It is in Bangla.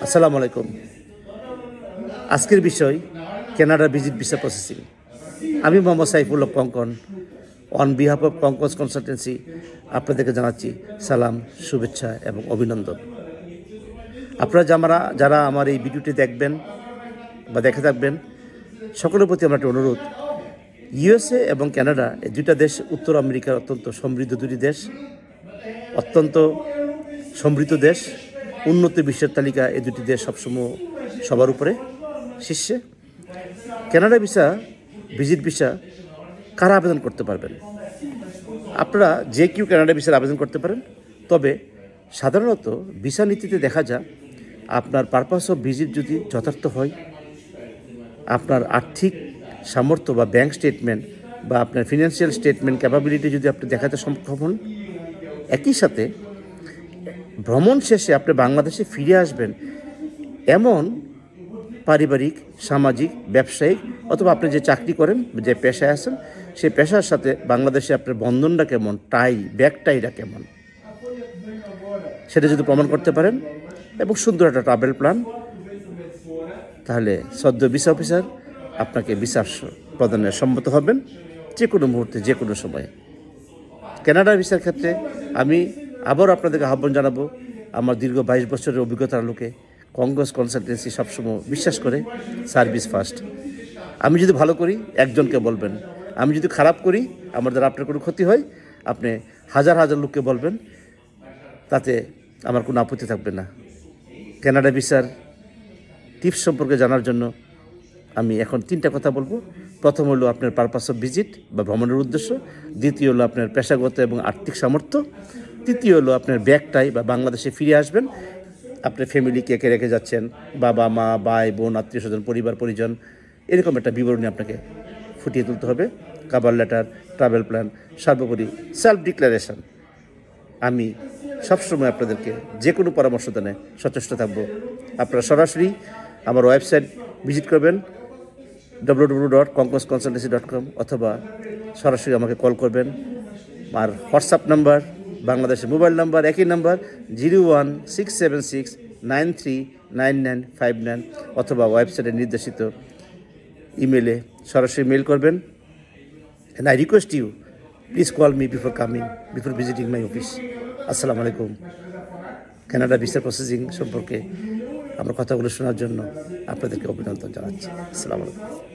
আসসালামু আলাইকুম। আজকের বিষয় কানাডা ভিজিট ভিসা প্রসেসিং। আমি Mohammad Saifullah Kankan, on behalf of Kankaj consultancy আপনাদেরকে জানাচ্ছি সালাম, শুভেচ্ছা এবং অভিনন্দন। আপনারা যারা আমার এই ভিডিওটি দেখবেন বা দেখে থাকবেন, সকলের প্রতি আমার একটা অনুরোধ, ইউএসএ এবং কানাডা এই দুইটা দেশ উত্তর আমেরিকার অত্যন্ত সমৃদ্ধ দুটি দেশ, অত্যন্ত সমৃদ্ধ দেশ। উন্নত বিশ্বের তালিকা এই দুটি দেশ সবসময় সবার উপরে শীর্ষে। কানাডা ভিজিট ভিসা কারা আবেদন করতে পারবেন? আপনারা যে কেউ কানাডা ভিসার আবেদন করতে পারেন, তবে সাধারণত ভিসা নীতিতে দেখা যায় আপনার পারপাস অফ ভিজিট যদি যথার্থ হয়, আপনার আর্থিক সামর্থ্য বা ব্যাংক স্টেটমেন্ট বা আপনার ফিনান্সিয়াল স্টেটমেন্ট ক্যাপাবিলিটি যদি আপনি দেখাতে সক্ষম হন, একই সাথে ভ্রমণ শেষে আপনি বাংলাদেশে ফিরে আসবেন এমন পারিবারিক, সামাজিক, ব্যবসায়িক অথবা আপনি যে চাকরি করেন, যে পেশায় আছেন, সেই পেশার সাথে বাংলাদেশে আপনার বন্ধনটা কেমন, ব্যাক টাইটা কেমন, সেটা যদি প্রমাণ করতে পারেন এবং সুন্দর একটা ট্রাভেল প্ল্যান, তাহলে সদ্য ভিসা অফিসার আপনাকে ভিসা প্রদানে সম্মত হবেন যে কোনো মুহূর্তে, যে কোনো সময়ে। কানাডা ভিসার ক্ষেত্রে আমি আবারও আপনাদেরকে আহ্বান জানাবো, আমার দীর্ঘ 22 বছরের অভিজ্ঞতার লোকে কঙ্কজ কনসালটেন্সি সবসময় বিশ্বাস করে সার্ভিস ফার্স্ট। আমি যদি ভালো করি একজনকে বলবেন, আমি যদি খারাপ করি, আমার দ্বারা আপনার কোনো ক্ষতি হয়, আপনি হাজার হাজার লোককে বলবেন, তাতে আমার কোনো আপত্তি থাকবে না। কানাডা ভিসার টিপস সম্পর্কে জানার জন্য আমি এখন 3টা কথা বলবো। প্রথম হলো আপনার পারপাস অফ ভিজিট বা ভ্রমণের উদ্দেশ্য, দ্বিতীয় হলো আপনার পেশাগত এবং আর্থিক সামর্থ্য, তৃতীয় হলো আপনার ব্যাকটাই বা বাংলাদেশে ফিরে আসবেন, আপনার ফ্যামিলি কে কে রেখে যাচ্ছেন, বাবা মা, ভাই বোন, আত্মীয় স্বজন, পরিবার পরিজন, এরকম একটা বিবরণী আপনাকে ফুটিয়ে তুলতে হবে। কভার লেটার, ট্রাভেল প্ল্যান, সর্বোপরি সেলফ ডিক্লারেশন। আমি সবসময় আপনাদেরকে যে কোনো পরামর্শ দানে সচেষ্ট থাকবো। আপনারা সরাসরি আমার ওয়েবসাইট ভিজিট করবেন www.konkojconsultancy.com অথবা সরাসরি আমাকে কল করবেন। আর হোয়াটসঅ্যাপ নাম্বার, বাংলাদেশের মোবাইল নাম্বার একই নাম্বার 01676939959 অথবা ওয়েবসাইটে নির্দেশিত ইমেলে সরাসরি মেল করবেন। And I request you, please call me before visiting my office. আসসালামু আলাইকুম। কানাডা ভিসা প্রসেসিং সম্পর্কে আমার কথাগুলো শোনার জন্য আপনাদেরকে অভিনন্দন জানাচ্ছি। আসসালামু আলাইকুম।